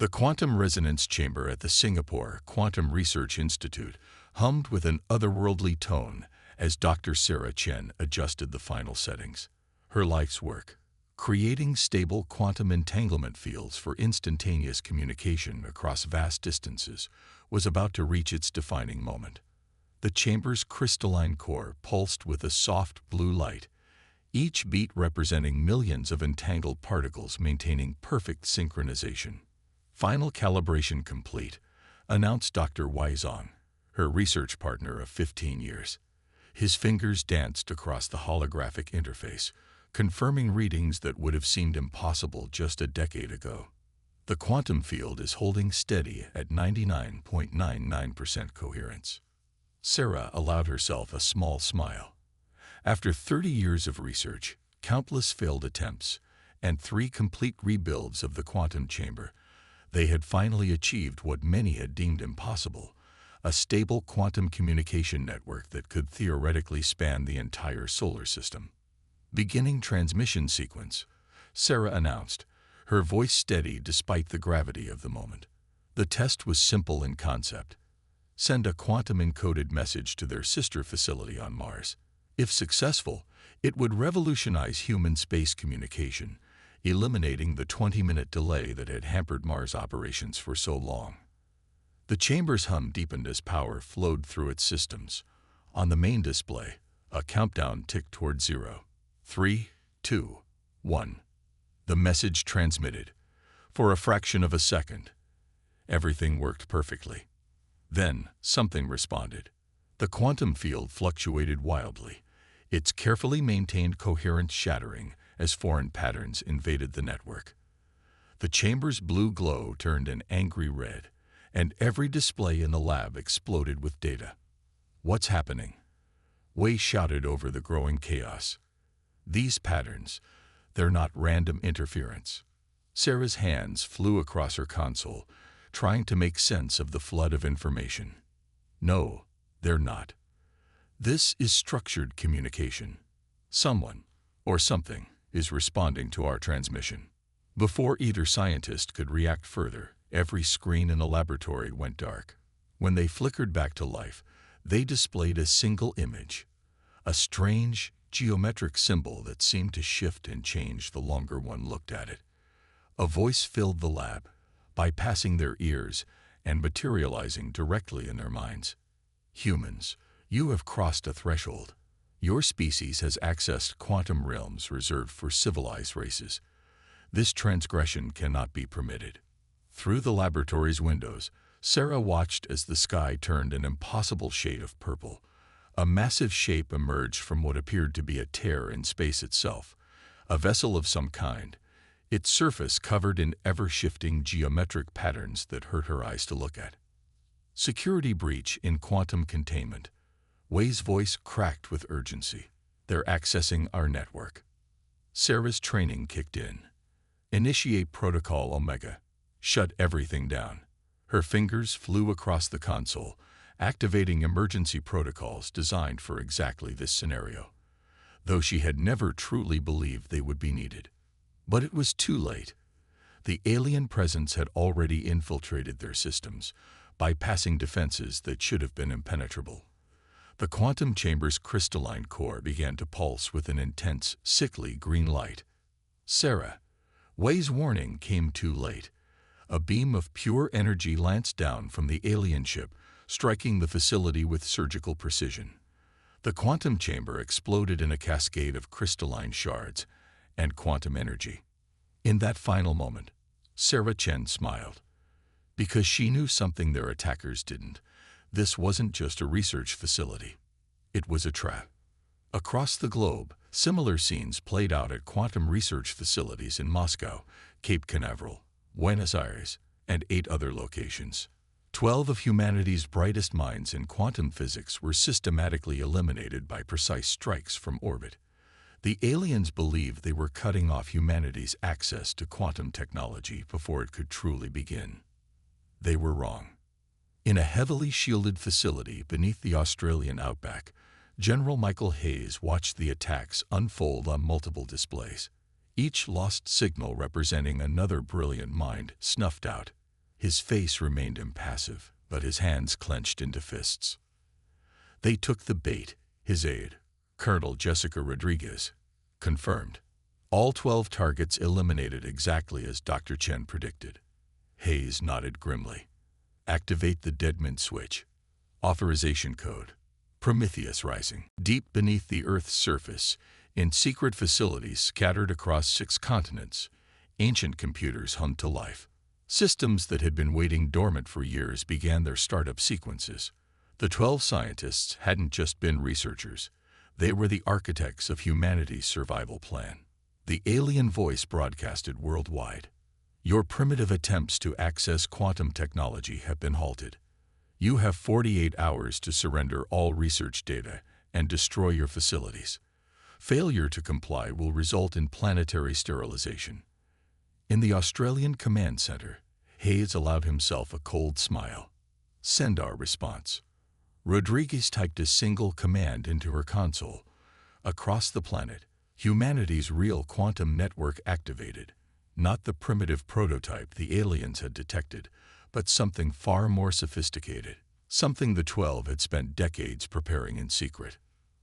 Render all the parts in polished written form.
The quantum resonance chamber at the Singapore Quantum Research Institute hummed with an otherworldly tone as Dr. Sarah Chen adjusted the final settings. Her life's work, creating stable quantum entanglement fields for instantaneous communication across vast distances, was about to reach its defining moment. The chamber's crystalline core pulsed with a soft blue light, each beat representing millions of entangled particles maintaining perfect synchronization. "Final calibration complete," announced Dr. Wei Zong, her research partner of 15 years. His fingers danced across the holographic interface, confirming readings that would have seemed impossible just a decade ago. The quantum field is holding steady at 99.99% coherence. Sarah allowed herself a small smile. After 30 years of research, countless failed attempts, and 3 complete rebuilds of the quantum chamber, they had finally achieved what many had deemed impossible: a stable quantum communication network that could theoretically span the entire solar system. "Beginning transmission sequence," Sarah announced, her voice steady despite the gravity of the moment. The test was simple in concept: send a quantum-encoded message to their sister facility on Mars. If successful, it would revolutionize human space communication, eliminating the 20-minute delay that had hampered Mars operations for so long. The chamber's hum deepened as power flowed through its systems. On the main display, a countdown ticked toward 0. 3, 2, 1. The message transmitted. For a fraction of a second, everything worked perfectly. Then, something responded. The quantum field fluctuated wildly, its carefully maintained coherence shattering as foreign patterns invaded the network. The chamber's blue glow turned an angry red, and every display in the lab exploded with data. "What's happening?" Wei shouted over the growing chaos. "These patterns, they're not random interference." Sarah's hands flew across her console, trying to make sense of the flood of information. "No, they're not. This is structured communication. Someone, or something, is responding to our transmission." Before either scientist could react further, every screen in the laboratory went dark. When they flickered back to life, they displayed a single image, a strange, geometric symbol that seemed to shift and change the longer one looked at it. A voice filled the lab, bypassing their ears and materializing directly in their minds. "Humans, you have crossed a threshold. Your species has accessed quantum realms reserved for civilized races. This transgression cannot be permitted." Through the laboratory's windows, Sarah watched as the sky turned an impossible shade of purple. A massive shape emerged from what appeared to be a tear in space itself, a vessel of some kind, its surface covered in ever-shifting geometric patterns that hurt her eyes to look at. "Security breach in quantum containment." Wei's voice cracked with urgency. "They're accessing our network." Sarah's training kicked in. "Initiate Protocol Omega. Shut everything down." Her fingers flew across the console, activating emergency protocols designed for exactly this scenario, though she had never truly believed they would be needed. But it was too late. The alien presence had already infiltrated their systems, bypassing defenses that should have been impenetrable. The quantum chamber's crystalline core began to pulse with an intense, sickly green light. "Sarah," Wei's warning came too late. A beam of pure energy lanced down from the alien ship, striking the facility with surgical precision. The quantum chamber exploded in a cascade of crystalline shards and quantum energy. In that final moment, Sarah Chen smiled. Because she knew something their attackers didn't. This wasn't just a research facility. It was a trap. Across the globe, similar scenes played out at quantum research facilities in Moscow, Cape Canaveral, Buenos Aires, and 8 other locations. 12 of humanity's brightest minds in quantum physics were systematically eliminated by precise strikes from orbit. The aliens believed they were cutting off humanity's access to quantum technology before it could truly begin. They were wrong. In a heavily shielded facility beneath the Australian outback, General Michael Hayes watched the attacks unfold on multiple displays, each lost signal representing another brilliant mind snuffed out. His face remained impassive, but his hands clenched into fists. They took the bait, his aide, Colonel Jessica Rodriguez, confirmed. All 12 targets eliminated exactly as Dr. Chen predicted. Hayes nodded grimly. Activate the Deadman switch. Authorization code. Prometheus Rising. Deep beneath the Earth's surface, in secret facilities scattered across 6 continents, ancient computers hummed to life. Systems that had been waiting dormant for years began their startup sequences. The 12 scientists hadn't just been researchers. They were the architects of humanity's survival plan. The alien voice broadcasted worldwide. Your primitive attempts to access quantum technology have been halted. You have 48 hours to surrender all research data and destroy your facilities. Failure to comply will result in planetary sterilization. In the Australian Command Center, Hayes allowed himself a cold smile. Send our response. Rodriguez typed a single command into her console. Across the planet, humanity's real quantum network activated. Not the primitive prototype the aliens had detected, but something far more sophisticated. Something the 12 had spent decades preparing in secret.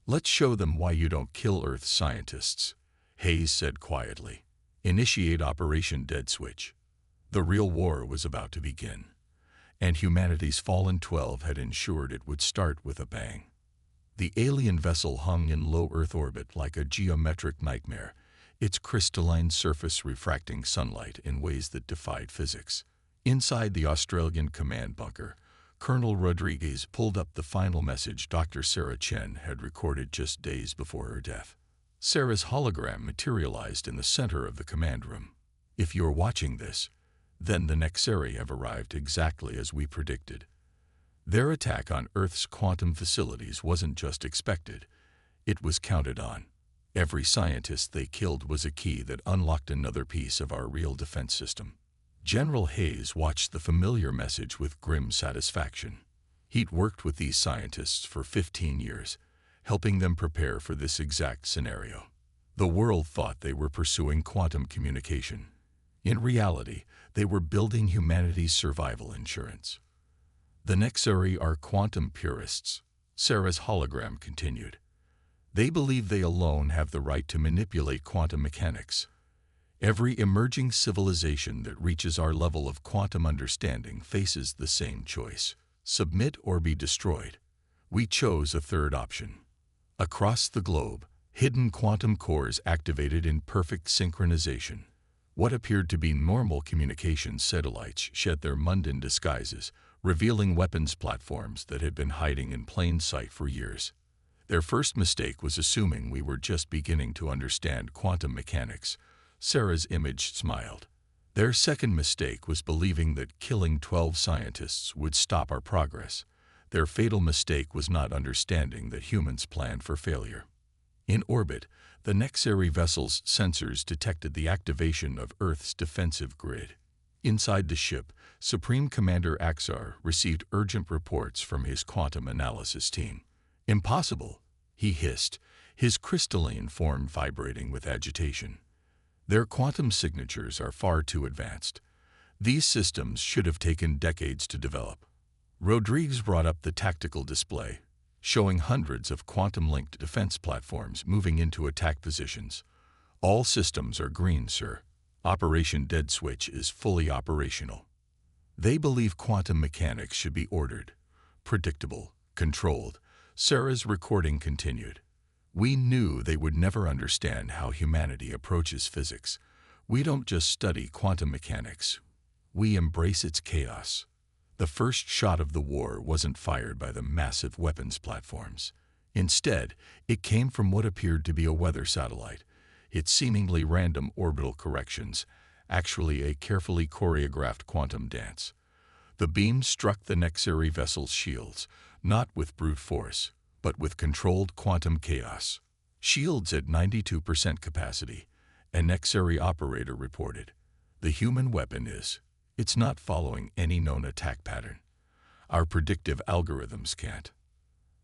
Let's show them why you don't kill Earth scientists, Hayes said quietly. Initiate Operation Dead Switch. The real war was about to begin, and humanity's fallen 12 had ensured it would start with a bang. The alien vessel hung in low Earth orbit like a geometric nightmare, its crystalline surface refracting sunlight in ways that defied physics. Inside the Australian command bunker, Colonel Rodriguez pulled up the final message Dr. Sarah Chen had recorded just days before her death. Sarah's hologram materialized in the center of the command room. If you're watching this, then the Nexari have arrived exactly as we predicted. Their attack on Earth's quantum facilities wasn't just expected, it was counted on. Every scientist they killed was a key that unlocked another piece of our real defense system. General Hayes watched the familiar message with grim satisfaction. He'd worked with these scientists for 15 years, helping them prepare for this exact scenario. The world thought they were pursuing quantum communication. In reality, they were building humanity's survival insurance. The Nexari are quantum purists, Sarah's hologram continued. They believe they alone have the right to manipulate quantum mechanics. Every emerging civilization that reaches our level of quantum understanding faces the same choice: submit or be destroyed. We chose a third option. Across the globe, hidden quantum cores activated in perfect synchronization. What appeared to be normal communication satellites shed their mundane disguises, revealing weapons platforms that had been hiding in plain sight for years. Their first mistake was assuming we were just beginning to understand quantum mechanics. Sarah's image smiled. Their second mistake was believing that killing 12 scientists would stop our progress. Their fatal mistake was not understanding that humans plan for failure. In orbit, the Nexari vessel's sensors detected the activation of Earth's defensive grid. Inside the ship, Supreme Commander Axar received urgent reports from his quantum analysis team. Impossible, he hissed, his crystalline form vibrating with agitation. Their quantum signatures are far too advanced. These systems should have taken decades to develop. Rodriguez brought up the tactical display, showing hundreds of quantum-linked defense platforms moving into attack positions. All systems are green, sir. Operation Dead Switch is fully operational. They believe quantum mechanics should be ordered, predictable, controlled. Sarah's recording continued. We knew they would never understand how humanity approaches physics. We don't just study quantum mechanics. We embrace its chaos. The first shot of the war wasn't fired by the massive weapons platforms. Instead, it came from what appeared to be a weather satellite. Its seemingly random orbital corrections, actually a carefully choreographed quantum dance. The beam struck the Nexari vessel's shields, not with brute force, but with controlled quantum chaos. Shields at 92% capacity, a Nexari operator reported. The human weapon it's not following any known attack pattern. Our predictive algorithms can't.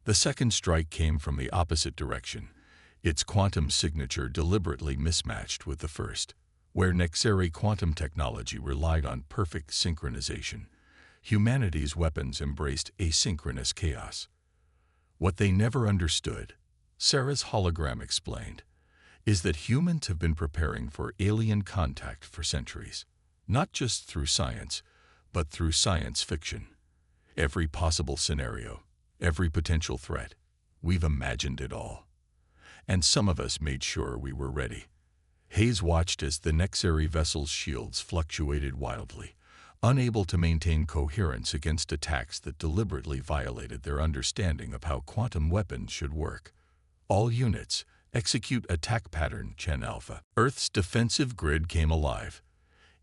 The second strike came from the opposite direction, its quantum signature deliberately mismatched with the first. Where Nexeri quantum technology relied on perfect synchronization, humanity's weapons embraced asynchronous chaos. What they never understood, Sarah's hologram explained, is that humans have been preparing for alien contact for centuries, not just through science, but through science fiction. Every possible scenario, every potential threat, we've imagined it all. And some of us made sure we were ready. Hayes watched as the Nexeri vessel's shields fluctuated wildly, unable to maintain coherence against attacks that deliberately violated their understanding of how quantum weapons should work. All units, execute attack pattern Chen Alpha. Earth's defensive grid came alive,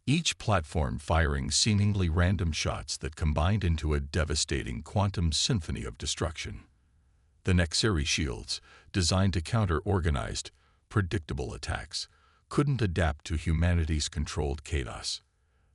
each platform firing seemingly random shots that combined into a devastating quantum symphony of destruction. The Nexeri shields, designed to counter organized, predictable attacks, couldn't adapt to humanity's controlled chaos.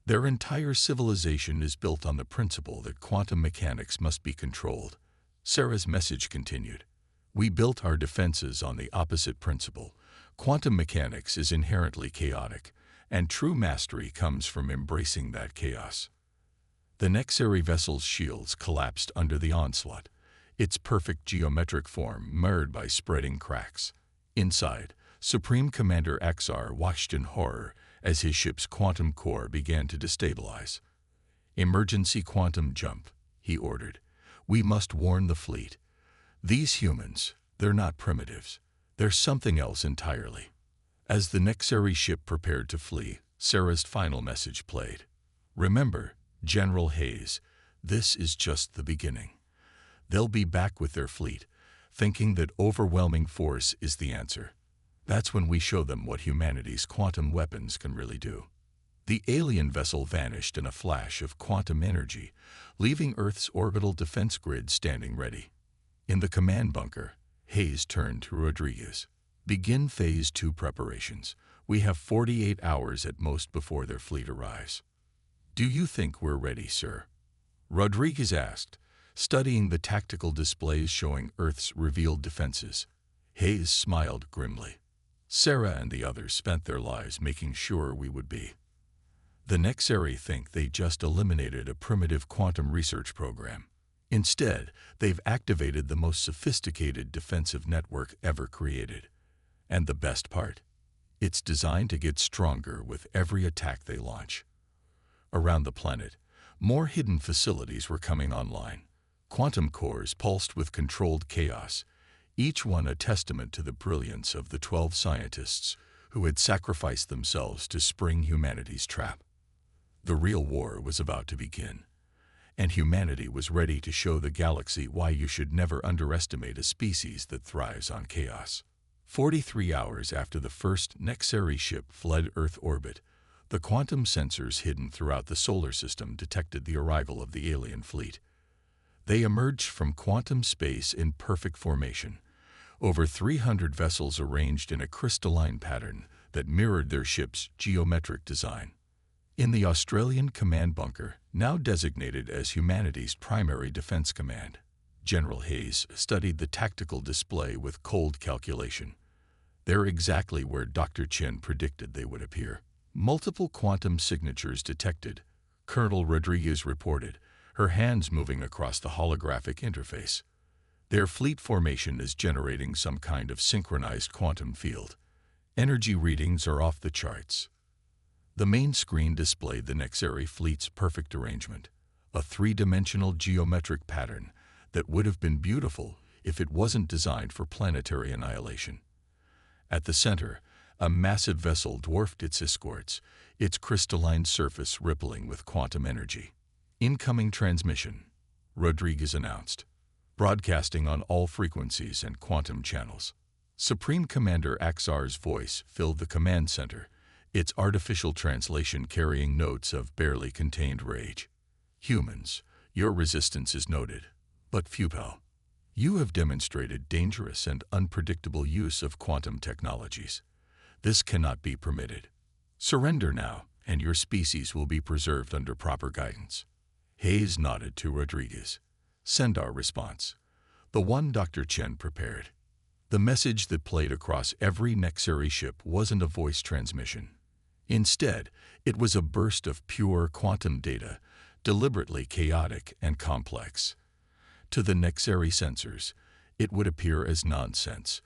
Their entire civilization is built on the principle that quantum mechanics must be controlled. Sarah's message continued. We built our defenses on the opposite principle. Quantum mechanics is inherently chaotic, and true mastery comes from embracing that chaos. The Nexeri vessel's shields collapsed under the onslaught, its perfect geometric form marred by spreading cracks. Inside, Supreme Commander Axar watched in horror as his ship's quantum core began to destabilize. Emergency quantum jump, he ordered. We must warn the fleet. These humans, they're not primitives. They're something else entirely. As the Nexeri ship prepared to flee, Sarah's final message played. Remember, General Hayes, this is just the beginning. They'll be back with their fleet, thinking that overwhelming force is the answer. That's when we show them what humanity's quantum weapons can really do. The alien vessel vanished in a flash of quantum energy, leaving Earth's orbital defense grid standing ready. In the command bunker, Hayes turned to Rodriguez. Begin Phase 2 preparations. We have 48 hours at most before their fleet arrives. Do you think we're ready, sir? Rodriguez asked, studying the tactical displays showing Earth's revealed defenses. Hayes smiled grimly. Sarah and the others spent their lives making sure we would be. The Nexeri think they just eliminated a primitive quantum research program. Instead, they've activated the most sophisticated defensive network ever created. And the best part? It's designed to get stronger with every attack they launch. Around the planet, more hidden facilities were coming online. Quantum cores pulsed with controlled chaos, each one a testament to the brilliance of the 12 scientists who had sacrificed themselves to spring humanity's trap. The real war was about to begin, and humanity was ready to show the galaxy why you should never underestimate a species that thrives on chaos. 43 hours after the first Nexeri ship fled Earth orbit, the quantum sensors hidden throughout the solar system detected the arrival of the alien fleet. They emerged from quantum space in perfect formation, over 300 vessels arranged in a crystalline pattern that mirrored their ship's geometric design. In the Australian command bunker, now designated as humanity's primary defense command, General Hayes studied the tactical display with cold calculation. They're exactly where Dr. Chen predicted they would appear. Multiple quantum signatures detected, Colonel Rodriguez reported, her hands moving across the holographic interface. Their fleet formation is generating some kind of synchronized quantum field. Energy readings are off the charts. The main screen displayed the Nexeri fleet's perfect arrangement, a three-dimensional geometric pattern that would have been beautiful if it wasn't designed for planetary annihilation. At the center, a massive vessel dwarfed its escorts, its crystalline surface rippling with quantum energy. Incoming transmission, Rodriguez announced, broadcasting on all frequencies and quantum channels. Supreme Commander Axar's voice filled the command center, its artificial translation carrying notes of barely contained rage. Humans, your resistance is noted, but futile. You have demonstrated dangerous and unpredictable use of quantum technologies. This cannot be permitted. Surrender now, and your species will be preserved under proper guidance. Hayes nodded to Rodriguez. Send our response. The one Dr. Chen prepared. The message that played across every Nexeri ship wasn't a voice transmission. Instead, it was a burst of pure quantum data, deliberately chaotic and complex. To the Nexari sensors, it would appear as nonsense,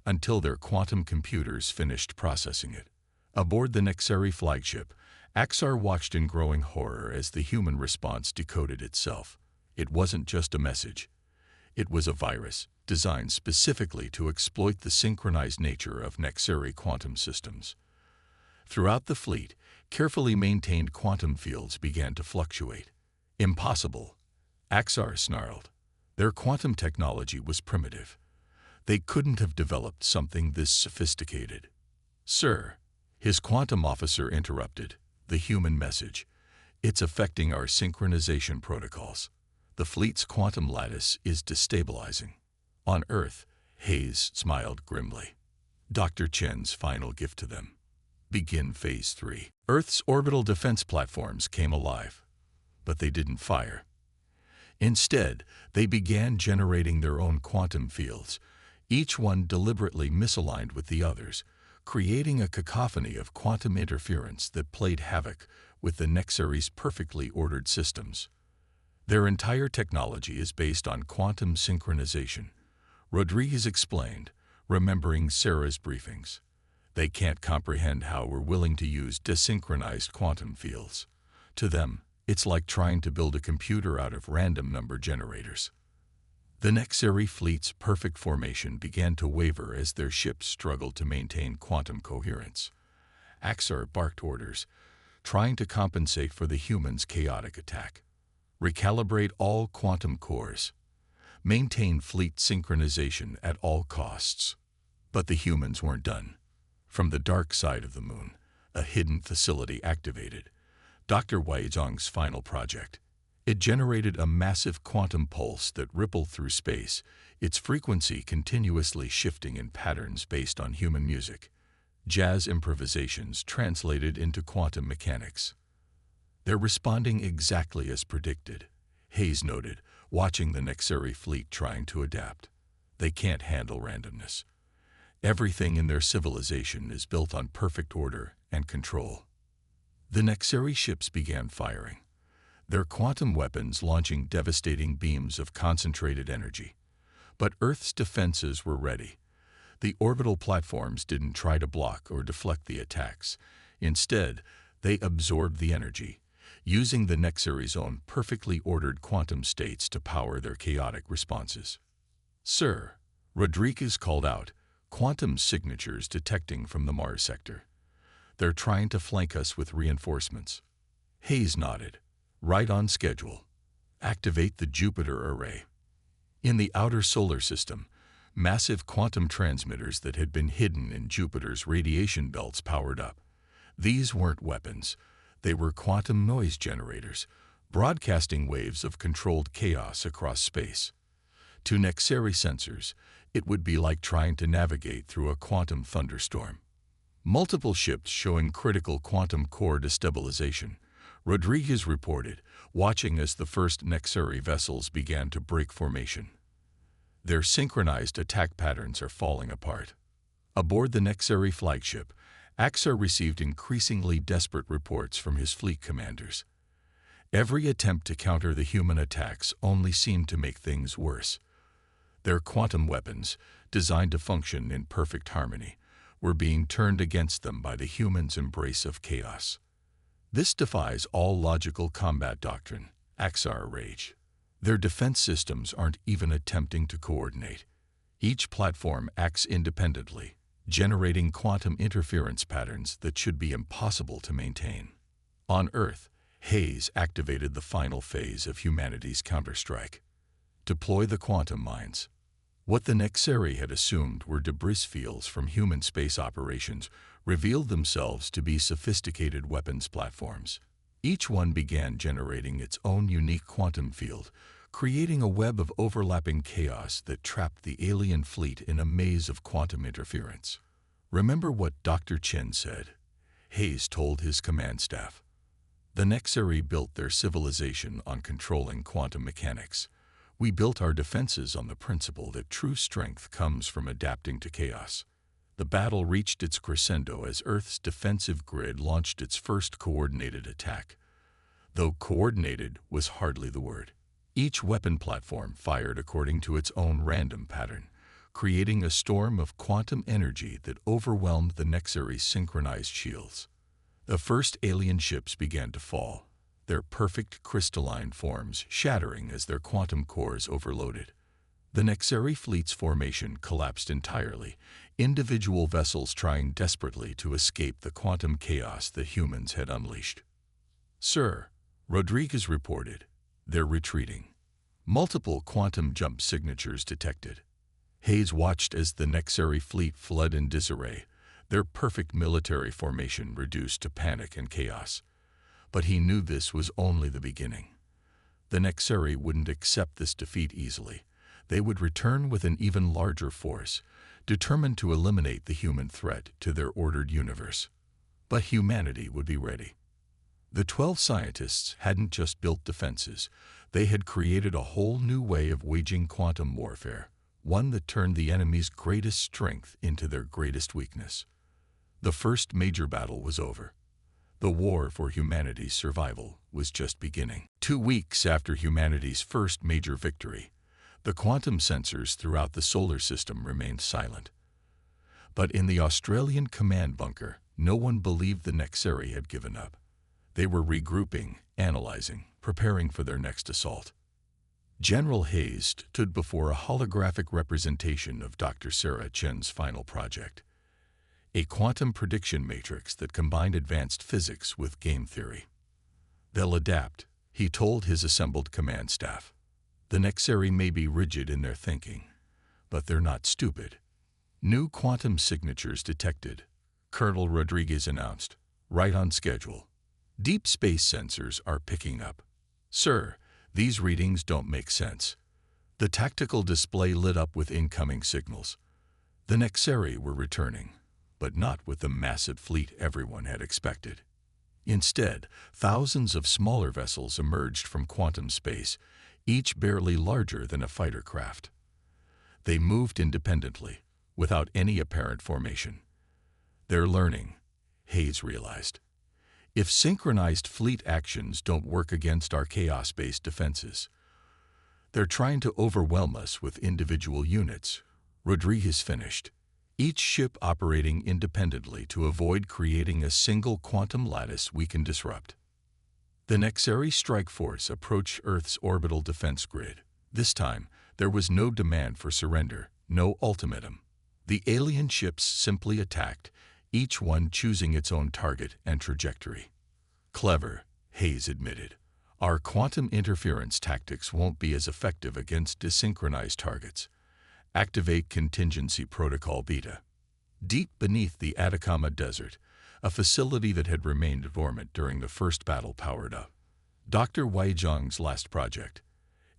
until their quantum computers finished processing it. Aboard the Nexari flagship, Axar watched in growing horror as the human response decoded itself. It wasn't just a message. It was a virus, designed specifically to exploit the synchronized nature of Nexari quantum systems. Throughout the fleet, carefully maintained quantum fields began to fluctuate. Impossible, Axar snarled. Their quantum technology was primitive. They couldn't have developed something this sophisticated. Sir, his quantum officer interrupted. The human message. It's affecting our synchronization protocols. The fleet's quantum lattice is destabilizing. On Earth, Hayes smiled grimly. Dr. Chen's final gift to them. Begin Phase 3. Earth's orbital defense platforms came alive, but they didn't fire. Instead, they began generating their own quantum fields, each one deliberately misaligned with the others, creating a cacophony of quantum interference that played havoc with the Nexari's perfectly ordered systems. Their entire technology is based on quantum synchronization, Rodriguez explained, remembering Sarah's briefings. They can't comprehend how we're willing to use desynchronized quantum fields. To them, it's like trying to build a computer out of random number generators. The Nexari fleet's perfect formation began to waver as their ships struggled to maintain quantum coherence. Axar barked orders, trying to compensate for the humans' chaotic attack. Recalibrate all quantum cores. Maintain fleet synchronization at all costs. But the humans weren't done. From the dark side of the moon, a hidden facility activated. Dr. Weizhong's final project. It generated a massive quantum pulse that rippled through space, its frequency continuously shifting in patterns based on human music. Jazz improvisations translated into quantum mechanics. They're responding exactly as predicted, Hayes noted, watching the Nexari fleet trying to adapt. They can't handle randomness. Everything in their civilization is built on perfect order and control. The Nexari ships began firing, their quantum weapons launching devastating beams of concentrated energy. But Earth's defenses were ready. The orbital platforms didn't try to block or deflect the attacks. Instead, they absorbed the energy, using the Nexari's own perfectly ordered quantum states to power their chaotic responses. Sir, Rodriguez called out, quantum signatures detecting from the Mars sector. They're trying to flank us with reinforcements. Hayes nodded. Right on schedule. Activate the Jupiter array. In the outer solar system, massive quantum transmitters that had been hidden in Jupiter's radiation belts powered up. These weren't weapons. They were quantum noise generators, broadcasting waves of controlled chaos across space. To Nexari sensors, it would be like trying to navigate through a quantum thunderstorm. Multiple ships showing critical quantum core destabilization, Rodriguez reported, watching as the first Nexari vessels began to break formation. Their synchronized attack patterns are falling apart. Aboard the Nexari flagship, Axar received increasingly desperate reports from his fleet commanders. Every attempt to counter the human attacks only seemed to make things worse. Their quantum weapons, designed to function in perfect harmony, were being turned against them by the humans' embrace of chaos. This defies all logical combat doctrine, Axar raged. Their defense systems aren't even attempting to coordinate. Each platform acts independently, generating quantum interference patterns that should be impossible to maintain. On Earth, Hayes activated the final phase of humanity's counterstrike. Deploy the quantum mines. What the Nexari had assumed were debris fields from human space operations revealed themselves to be sophisticated weapons platforms. Each one began generating its own unique quantum field, creating a web of overlapping chaos that trapped the alien fleet in a maze of quantum interference. Remember what Dr. Chen said, Hayes told his command staff. The Nexari built their civilization on controlling quantum mechanics. We built our defenses on the principle that true strength comes from adapting to chaos. The battle reached its crescendo as Earth's defensive grid launched its first coordinated attack. Though coordinated was hardly the word. Each weapon platform fired according to its own random pattern, creating a storm of quantum energy that overwhelmed the Nexary's synchronized shields. The first alien ships began to fall, their perfect crystalline forms shattering as their quantum cores overloaded. The Nexary fleet's formation collapsed entirely, individual vessels trying desperately to escape the quantum chaos that humans had unleashed. "Sir," Rodriguez reported, "they're retreating. Multiple quantum jump signatures detected." Hayes watched as the Nexary fleet fled in disarray, their perfect military formation reduced to panic and chaos. But he knew this was only the beginning. The Nexary wouldn't accept this defeat easily. They would return with an even larger force, determined to eliminate the human threat to their ordered universe. But humanity would be ready. The 12 scientists hadn't just built defenses, they had created a whole new way of waging quantum warfare, one that turned the enemy's greatest strength into their greatest weakness. The first major battle was over. The war for humanity's survival was just beginning. 2 weeks after humanity's first major victory, the quantum sensors throughout the solar system remained silent. But in the Australian command bunker, no one believed the Nexary had given up. They were regrouping, analyzing, preparing for their next assault. General Hayes stood before a holographic representation of Dr. Sarah Chen's final project, a quantum prediction matrix that combined advanced physics with game theory. "They'll adapt," he told his assembled command staff. "The Nexary may be rigid in their thinking, but they're not stupid." "New quantum signatures detected," Colonel Rodriguez announced, "right on schedule. Deep space sensors are picking up." "Sir, these readings don't make sense." The tactical display lit up with incoming signals. The Nexary were returning, but not with the massive fleet everyone had expected. Instead, thousands of smaller vessels emerged from quantum space, each barely larger than a fighter craft. They moved independently, without any apparent formation. "They're learning," Hayes realized. "If synchronized fleet actions don't work against our chaos-based defenses, they're trying to overwhelm us with individual units." Rodriguez finished, each ship operating independently to avoid creating a single quantum lattice we can disrupt. The Nexary strike force approached Earth's orbital defense grid. This time, there was no demand for surrender, no ultimatum. The alien ships simply attacked, each one choosing its own target and trajectory. "Clever," Hayes admitted. "Our quantum interference tactics won't be as effective against desynchronized targets. Activate Contingency Protocol Beta." Deep beneath the Atacama Desert, a facility that had remained dormant during the first battle powered up. Dr. Weizhang's last project,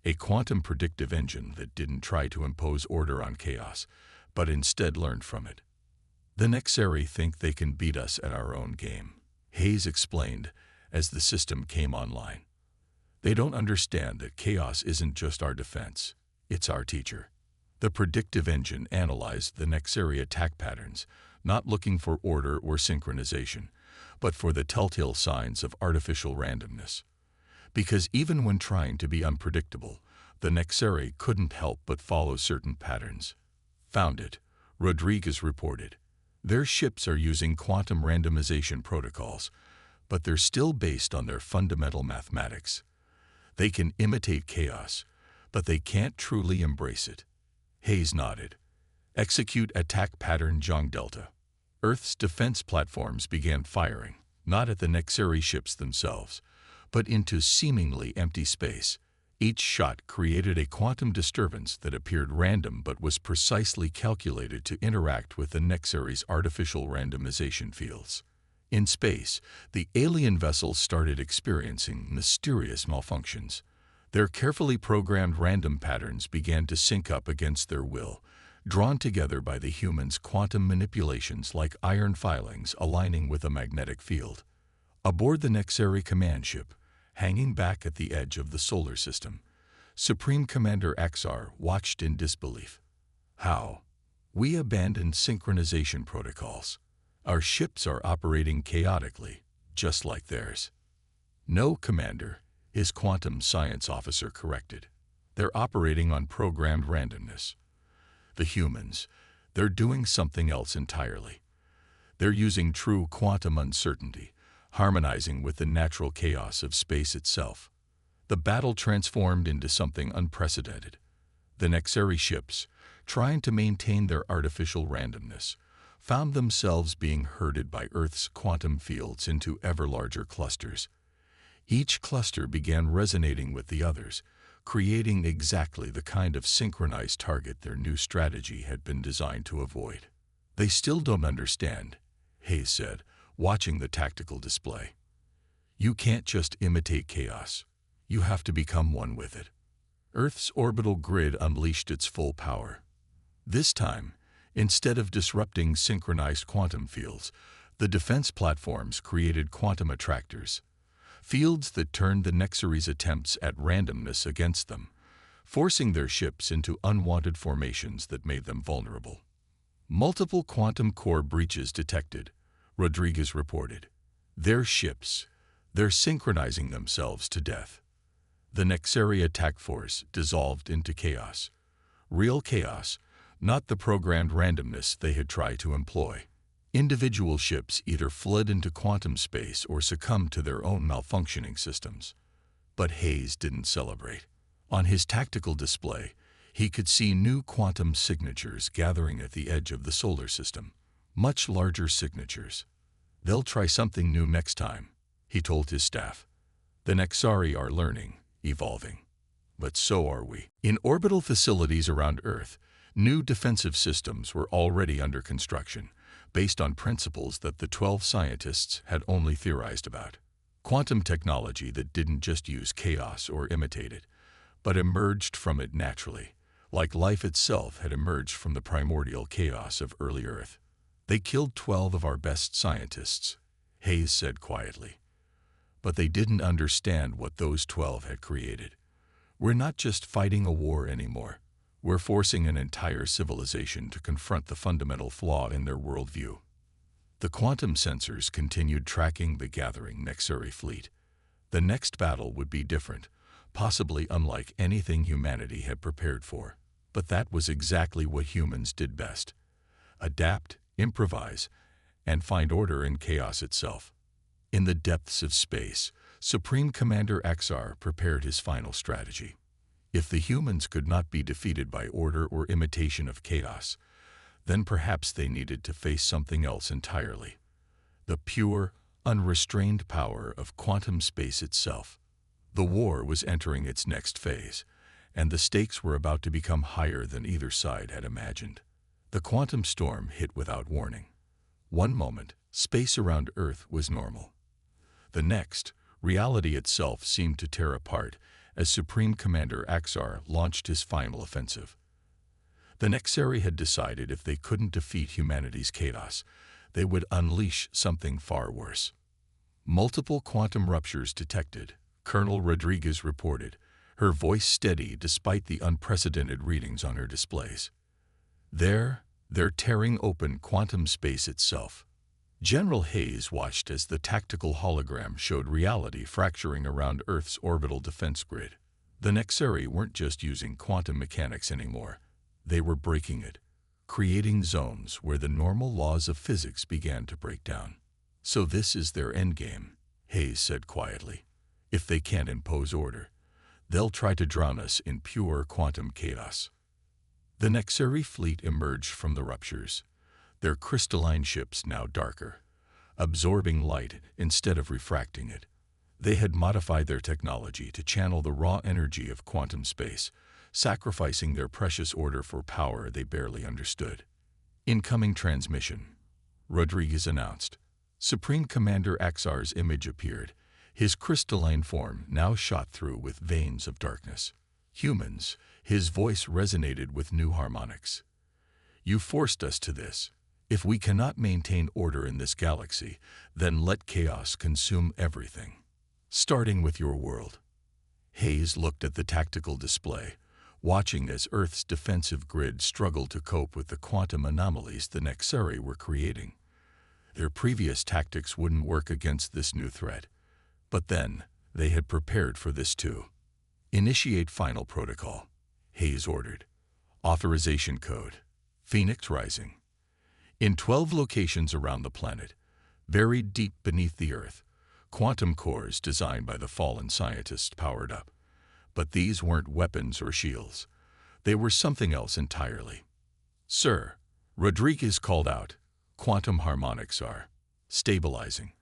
a quantum predictive engine that didn't try to impose order on chaos, but instead learned from it. "The Nexary think they can beat us at our own game," Hayes explained as the system came online. "They don't understand that chaos isn't just our defense, it's our teacher." The predictive engine analyzed the Nexary attack patterns, not looking for order or synchronization, but for the telltale signs of artificial randomness. Because even when trying to be unpredictable, the Nexary couldn't help but follow certain patterns. "Found it," Rodriguez reported. "Their ships are using quantum randomization protocols, but they're still based on their fundamental mathematics. They can imitate chaos, but they can't truly embrace it." Hayes nodded. "Execute attack pattern Zhang Delta." Earth's defense platforms began firing, not at the Nexary ships themselves, but into seemingly empty space. Each shot created a quantum disturbance that appeared random but was precisely calculated to interact with the Nexary's artificial randomization fields. In space, the alien vessels started experiencing mysterious malfunctions. Their carefully programmed random patterns began to sync up against their will, drawn together by the humans' quantum manipulations like iron filings aligning with a magnetic field. Aboard the Nexary command ship, hanging back at the edge of the solar system, Supreme Commander Axar watched in disbelief. "How?" We abandoned synchronization protocols. Our ships are operating chaotically, just like theirs. No, Commander, his quantum science officer corrected. They're operating on programmed randomness. The humans, they're doing something else entirely. They're using true quantum uncertainty, harmonizing with the natural chaos of space itself. The battle transformed into something unprecedented. The Nexari ships, trying to maintain their artificial randomness, found themselves being herded by Earth's quantum fields into ever larger clusters. Each cluster began resonating with the others, creating exactly the kind of synchronized target their new strategy had been designed to avoid. They still don't understand, Hayes said, watching the tactical display. You can't just imitate chaos. You have to become one with it. Earth's orbital grid unleashed its full power. This time, instead of disrupting synchronized quantum fields, the defense platforms created quantum attractors, fields that turned the Nexari's attempts at randomness against them, forcing their ships into unwanted formations that made them vulnerable. Multiple quantum core breaches detected, Rodriguez reported. Their ships, they're synchronizing themselves to death. The Nexari attack force dissolved into chaos. Real chaos, not the programmed randomness they had tried to employ. Individual ships either fled into quantum space or succumbed to their own malfunctioning systems. But Hayes didn't celebrate. On his tactical display, he could see new quantum signatures gathering at the edge of the solar system. Much larger signatures. They'll try something new next time, he told his staff. The Nexari are learning, evolving. But so are we. In orbital facilities around Earth, new defensive systems were already under construction, based on principles that the 12 scientists had only theorized about. Quantum technology that didn't just use chaos or imitate it, but emerged from it naturally, like life itself had emerged from the primordial chaos of early Earth. They killed 12 of our best scientists, Hayes said quietly. But they didn't understand what those 12 had created. We're not just fighting a war anymore. We're forcing an entire civilization to confront the fundamental flaw in their worldview. The quantum sensors continued tracking the gathering Nexari fleet. The next battle would be different, possibly unlike anything humanity had prepared for. But that was exactly what humans did best. Adapt, improvise, and find order in chaos itself. In the depths of space, Supreme Commander Axar prepared his final strategy. If the humans could not be defeated by order or imitation of chaos, then perhaps they needed to face something else entirely. The pure, unrestrained power of quantum space itself. The war was entering its next phase, and the stakes were about to become higher than either side had imagined. The quantum storm hit without warning. One moment, space around Earth was normal. The next, reality itself seemed to tear apart as Supreme Commander Axar launched his final offensive. The Nexari had decided if they couldn't defeat humanity's chaos, they would unleash something far worse. Multiple quantum ruptures detected, Colonel Rodriguez reported, her voice steady despite the unprecedented readings on her displays. They're tearing open quantum space itself. General Hayes watched as the tactical hologram showed reality fracturing around Earth's orbital defense grid. The Nexari weren't just using quantum mechanics anymore. They were breaking it, creating zones where the normal laws of physics began to break down. So this is their endgame, Hayes said quietly. If they can't impose order, they'll try to drown us in pure quantum chaos. The Nexari fleet emerged from the ruptures, their crystalline ships now darker, absorbing light instead of refracting it. They had modified their technology to channel the raw energy of quantum space, sacrificing their precious order for power they barely understood. Incoming transmission, Rodriguez announced. Supreme Commander Axar's image appeared, his crystalline form now shot through with veins of darkness. Humans, his voice resonated with new harmonics. You forced us to this. If we cannot maintain order in this galaxy, then let chaos consume everything. Starting with your world. Hayes looked at the tactical display, watching as Earth's defensive grid struggled to cope with the quantum anomalies the Nexari were creating. Their previous tactics wouldn't work against this new threat. But then, they had prepared for this too. Initiate final protocol, Hayes ordered. Authorization code, Phoenix Rising. In 12 locations around the planet, buried deep beneath the Earth, quantum cores designed by the fallen scientists powered up. But these weren't weapons or shields. They were something else entirely. Sir, Rodriguez called out, quantum harmonics are stabilizing.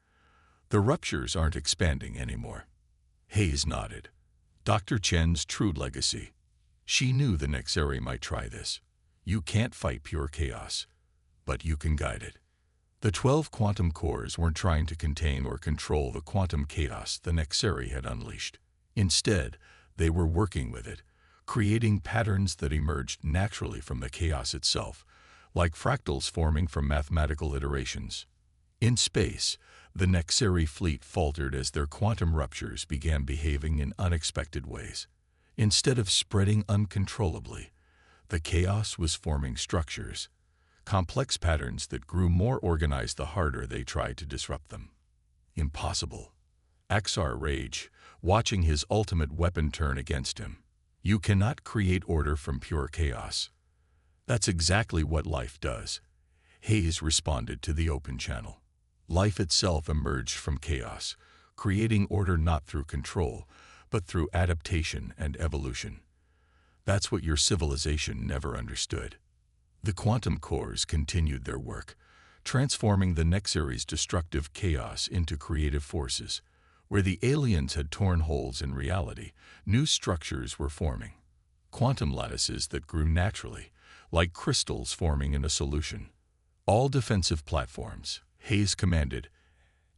The ruptures aren't expanding anymore. Hayes nodded. Dr. Chen's true legacy. She knew the Nexari might try this. You can't fight pure chaos, but you can guide it. The 12 quantum cores weren't trying to contain or control the quantum chaos the Nexari had unleashed. Instead, they were working with it, creating patterns that emerged naturally from the chaos itself, like fractals forming from mathematical iterations. In space, the Nexari fleet faltered as their quantum ruptures began behaving in unexpected ways. Instead of spreading uncontrollably, the chaos was forming structures, complex patterns that grew more organized the harder they tried to disrupt them. Impossible. Axar raged, watching his ultimate weapon turn against him. You cannot create order from pure chaos. That's exactly what life does. Hayes responded to the open channel. Life itself emerged from chaos, creating order not through control, but through adaptation and evolution. That's what your civilization never understood. The quantum cores continued their work, transforming the Nexari's destructive chaos into creative forces. Where the aliens had torn holes in reality, new structures were forming. Quantum lattices that grew naturally, like crystals forming in a solution. All defensive platforms, Hayes commanded,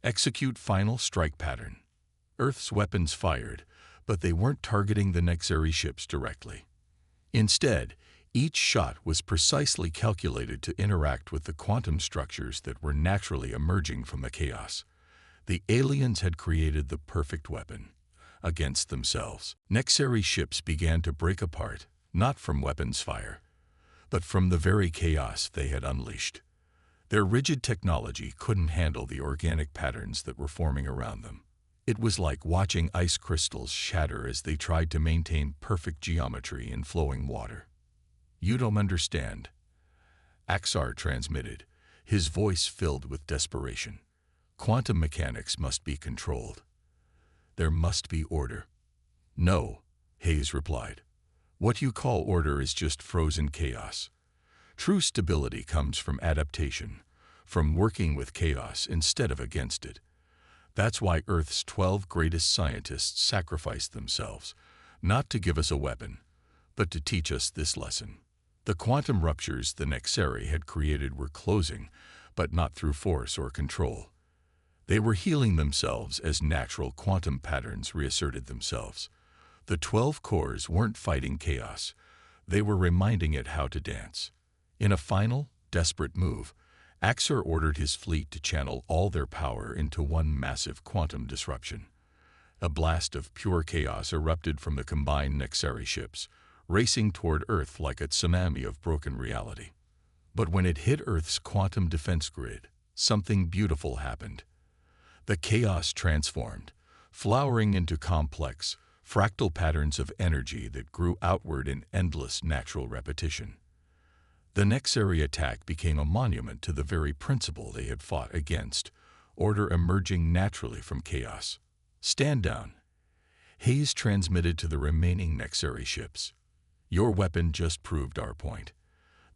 execute final strike pattern. Earth's weapons fired, but they weren't targeting the Nexari ships directly. Instead, each shot was precisely calculated to interact with the quantum structures that were naturally emerging from the chaos. The aliens had created the perfect weapon against themselves. Nexari ships began to break apart, not from weapons fire, but from the very chaos they had unleashed. Their rigid technology couldn't handle the organic patterns that were forming around them. It was like watching ice crystals shatter as they tried to maintain perfect geometry in flowing water. You don't understand, Axar transmitted, his voice filled with desperation. Quantum mechanics must be controlled. There must be order. No, Hayes replied. What you call order is just frozen chaos. True stability comes from adaptation, from working with chaos instead of against it. That's why Earth's 12 greatest scientists sacrificed themselves, not to give us a weapon, but to teach us this lesson. The quantum ruptures the Nexari had created were closing, but not through force or control. They were healing themselves as natural quantum patterns reasserted themselves. The 12 cores weren't fighting chaos. They were reminding it how to dance. In a final, desperate move, Axar ordered his fleet to channel all their power into one massive quantum disruption. A blast of pure chaos erupted from the combined Nexari ships, racing toward Earth like a tsunami of broken reality. But when it hit Earth's quantum defense grid, something beautiful happened. The chaos transformed, flowering into complex, fractal patterns of energy that grew outward in endless natural repetition. The Nexari attack became a monument to the very principle they had fought against, order emerging naturally from chaos. Stand down, Hayes transmitted to the remaining Nexari ships. Your weapon just proved our point.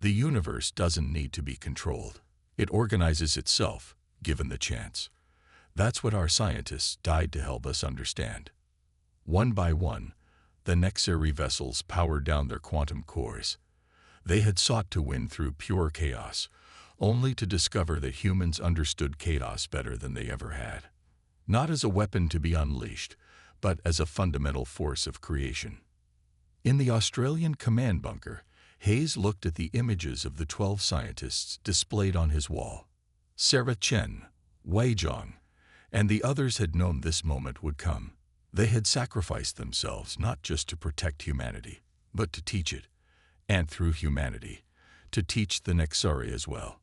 The universe doesn't need to be controlled. It organizes itself, given the chance. That's what our scientists died to help us understand. One by one, the Nexari vessels powered down their quantum cores. They had sought to win through pure chaos, only to discover that humans understood chaos better than they ever had. Not as a weapon to be unleashed, but as a fundamental force of creation. In the Australian command bunker, Hayes looked at the images of the 12 scientists displayed on his wall. Sarah Chen, Wei Zhong, and the others had known this moment would come. They had sacrificed themselves not just to protect humanity, but to teach it, and through humanity, to teach the Nexari as well.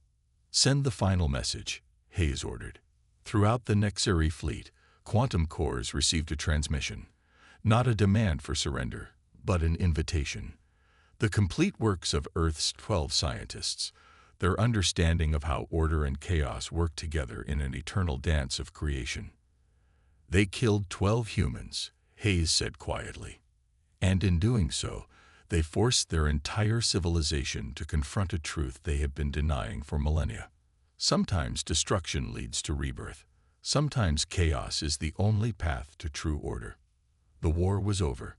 Send the final message, Hayes ordered. Throughout the Nexari fleet, quantum cores received a transmission, not a demand for surrender, but an invitation. The complete works of Earth's 12 scientists, their understanding of how order and chaos work together in an eternal dance of creation. They killed 12 humans, Hayes said quietly. And in doing so, they forced their entire civilization to confront a truth they have been denying for millennia. Sometimes destruction leads to rebirth. Sometimes chaos is the only path to true order. The war was over.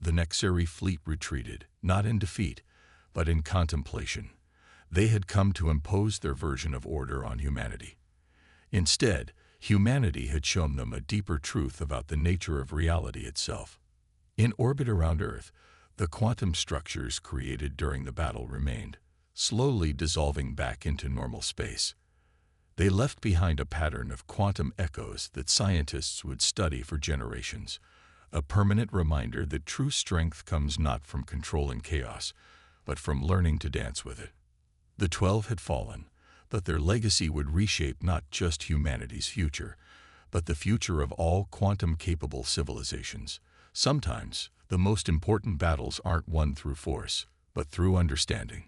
The Nexari fleet retreated, not in defeat, but in contemplation. They had come to impose their version of order on humanity. Instead, humanity had shown them a deeper truth about the nature of reality itself. In orbit around Earth, the quantum structures created during the battle remained, slowly dissolving back into normal space. They left behind a pattern of quantum echoes that scientists would study for generations, a permanent reminder that true strength comes not from controlling chaos, but from learning to dance with it. The 12 had fallen, but their legacy would reshape not just humanity's future, but the future of all quantum-capable civilizations. Sometimes, the most important battles aren't won through force, but through understanding.